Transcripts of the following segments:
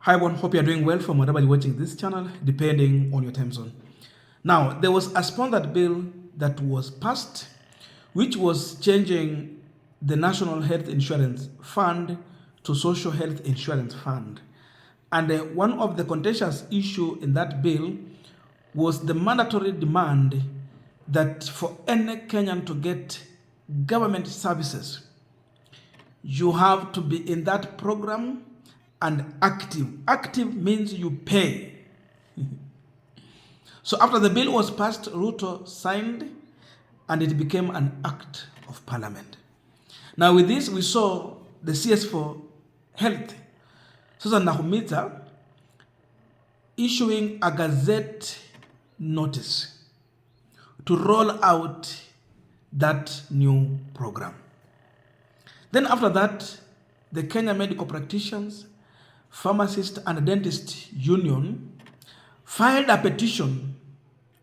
Hi everyone, hope you're doing well from wherever you're watching this channel, depending on your time zone. Now, there was a sponsored bill that was passed, which was changing the National Health Insurance Fund to Social Health Insurance Fund. And one of the contentious issues in that bill was the mandatory demand that for any Kenyan to get government services, you have to be in that program and active. Active means you pay. So after the bill was passed, Ruto signed and it became an act of parliament. Now with this, we saw the CS for Health, Susan Nakhumicha, issuing a gazette notice to roll out that new program. Then after that, the Kenya Medical Practitioners, Pharmacists and Dentists Union filed a petition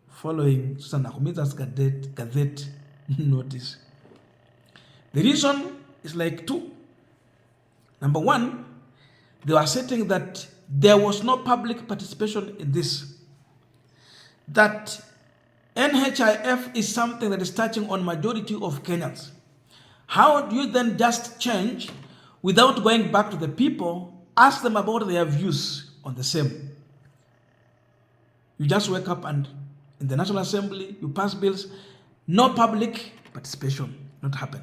following Susan Nakhumicha's gazette notice. The reason is like two. Number one, they were stating that there was no public participation in this. That NHIF is something that is touching on majority of Kenyans. How do you then just change without going back to the people, ask them about their views on the same? You just wake up and in the National Assembly, you pass bills, no public participation, not happen.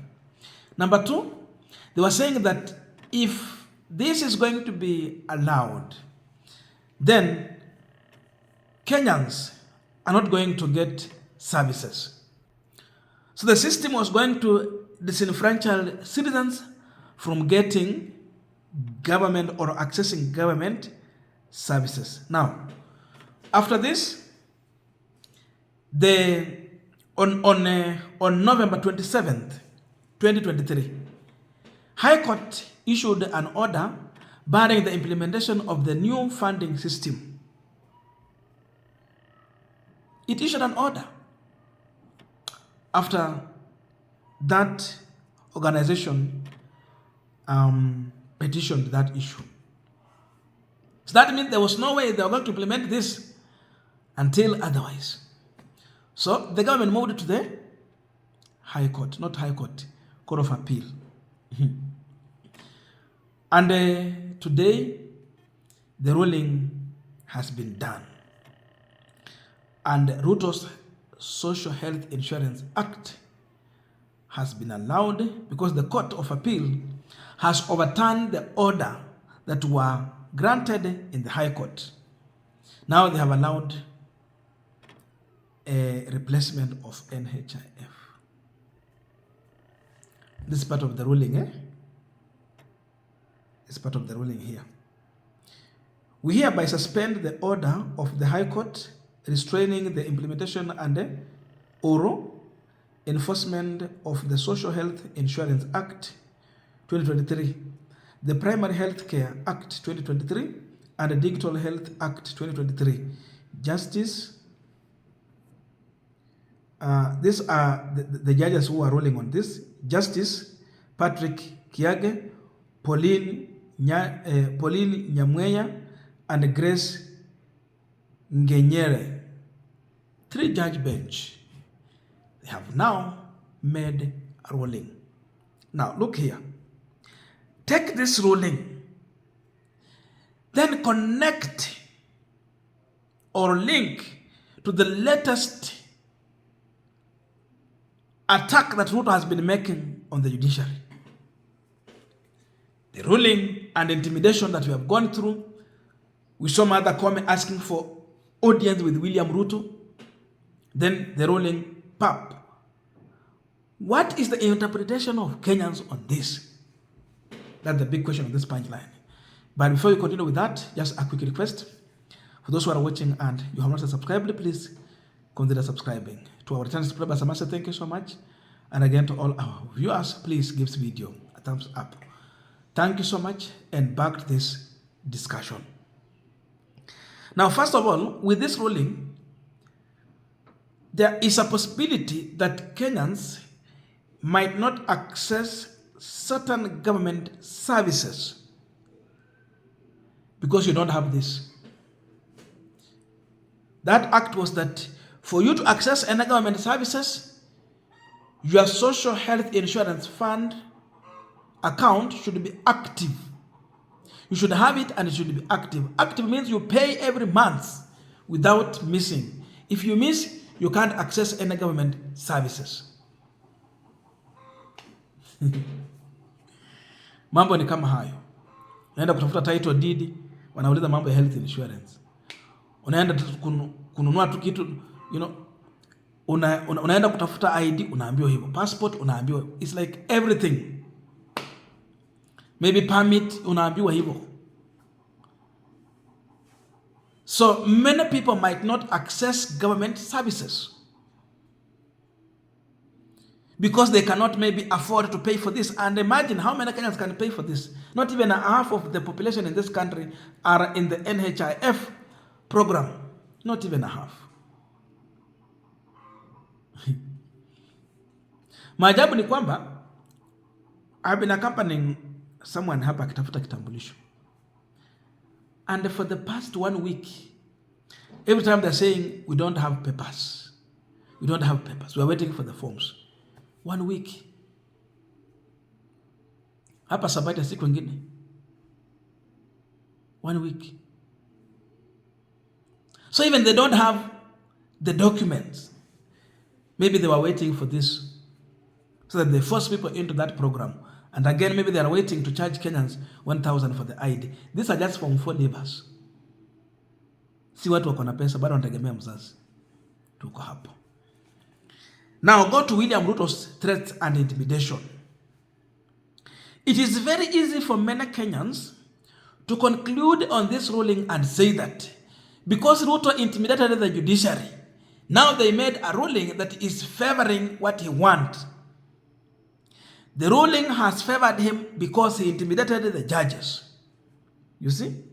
Number two, they were saying that if this is going to be allowed, then Kenyans are not going to get services. So the system was going to disenfranchise citizens from getting government or accessing government services. Now, after this, on November 27th, 2023, High Court issued an order barring the implementation of the new funding system. It issued an order after that organization petitioned that issue. So that means there was no way they were going to implement this until otherwise. So the government moved it to the High Court, not High Court, Court of Appeal. And today, the ruling has been done. And Ruto's Social Health Insurance Act has been allowed because the Court of Appeal has overturned the order that were granted in the High Court. Now they have allowed a replacement of NHIF. This is part of the ruling, It's part of the ruling here. We hereby suspend the order of the High Court restraining the implementation and oral enforcement of the Social Health Insurance Act 2023, the Primary Health Care Act 2023, and the Digital Health Act 2023. Justice, these are the judges who are ruling on this. Justice Patrick Kiage, Pauline Nyamweya, and Grace Ngenyere. 3-judge bench. They have now made a ruling. Now look here. Take this ruling, then connect or link to the latest attack that Ruto has been making on the judiciary. The ruling and intimidation that we have gone through. We saw Mother Koome asking for audience with William Ruto. Then the ruling, PAP. What is the interpretation of Kenyans on this? That's the big question of this punchline. But before we continue with that, just a quick request. For those who are watching and you have not subscribed, please consider subscribing. To our returning subscribers, I must say thank you so much. And again, to all our viewers, please give this video a thumbs up. Thank you so much, and back to this discussion. Now, first of all, with this ruling, there is a possibility that Kenyans might not access certain government services because you don't have this. That act was that for you to access any government services, your social health insurance fund account should be active. You should have it and it should be active. Active means you pay every month without missing. If you miss, you can't access any government services. Mambo ni kama hayo. Unaenda kutafuta title deed, wanauliza mambo ya health insurance. Unaenda kununua tu kitu, unaenda kutafuta ID, unaambiwa hivyo. Passport, unaambiwa. It's like everything. Maybe permit, unaambiwa hivyo. So many people might not access government services because they cannot maybe afford to pay for this. And imagine how many Kenyans can pay for this. Not even half of the population in this country are in the NHIF program. Not even a half. Maajabu ni kwamba I've been accompanying someone hapa akitafuta kitambulisho. And for the past 1 week, every time they're saying, we don't have papers. We don't have papers. We are waiting for the forms. 1 week. Hapa Sabata siku ingine. 1 week. So even they don't have the documents. Maybe they were waiting for this so that they force people into that program. And again, maybe they are waiting to charge Kenyans 1,000 for the ID. These are just from 4 neighbors. Si watu wako na pesa, bado wanategemea mzazi. Tuko hapo. Now go to William Ruto's threats and intimidation. It is very easy for many Kenyans to conclude on this ruling and say that because Ruto intimidated the judiciary, now they made a ruling that is favoring what he wants. The ruling has favored him because he intimidated the judges. You see?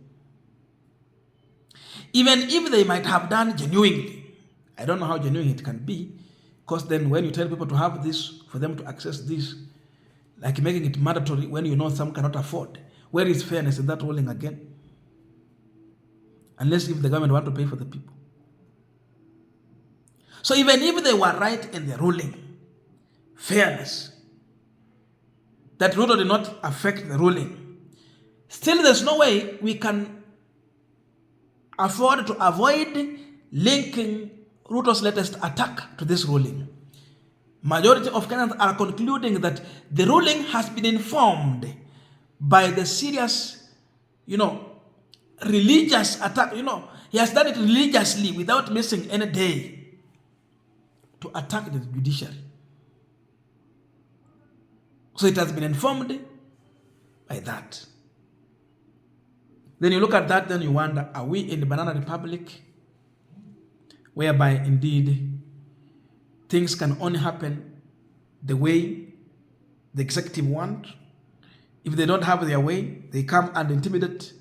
Even if they might have done genuinely, I don't know how genuine it can be, because then when you tell people to have this, for them to access this, like making it mandatory when you know some cannot afford, where is fairness in that ruling again? Unless if the government want to pay for the people. So even if they were right in the ruling, fairness, that Ruto did not affect the ruling, still there's no way we can afford to avoid linking Ruto's latest attack to this ruling. Majority of Kenyans are concluding that the ruling has been informed by the serious, religious attack. He has done it religiously without missing any day to attack the judiciary. So it has been informed by that. Then you look at that, then you wonder, are we in the Banana Republic whereby indeed things can only happen the way the executive want? If they don't have their way, they come and intimidate,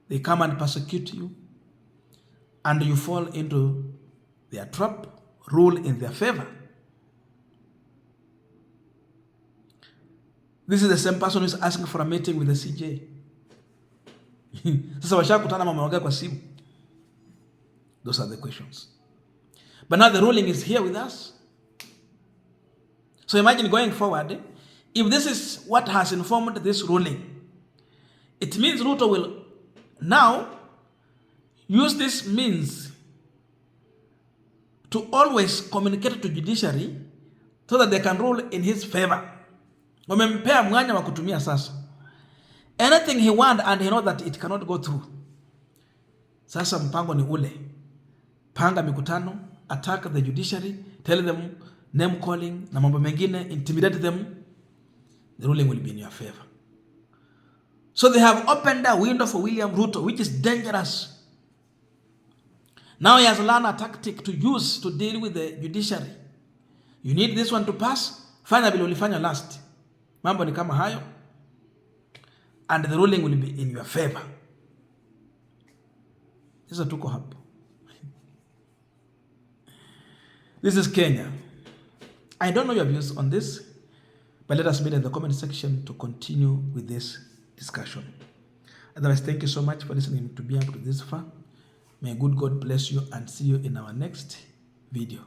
they come and persecute you, and you fall into their trap, rule in their favor. This is the same person who is asking for a meeting with the CJ. Sasa washakutana mamaongea kwa simu. Those are the questions. But now the ruling is here with us. So imagine going forward, if this is what has informed this ruling, it means Ruto will now use this means to always communicate to judiciary so that they can rule in his favor. Wamempea mwanya wa kutumia sasa. Anything he want and he know that it cannot go through. Sasa mpango ni ule. Panga mikutano, attack the judiciary, tell them name calling na mambo mengine, intimidate them. The ruling will be in your favor. So they have opened a window for William Ruto, which is dangerous. Now he has learned a tactic to use to deal with the judiciary. You need this one to pass, fanya vile ulifanya last. Mambo ni kama hayo, and the ruling will be in your favor. Sasa tuko hapo. This is Kenya. I don't know your views on this, but let us meet in the comment section to continue with this discussion. Otherwise, thank you so much for listening to me up to this far. May good God bless you and see you in our next video.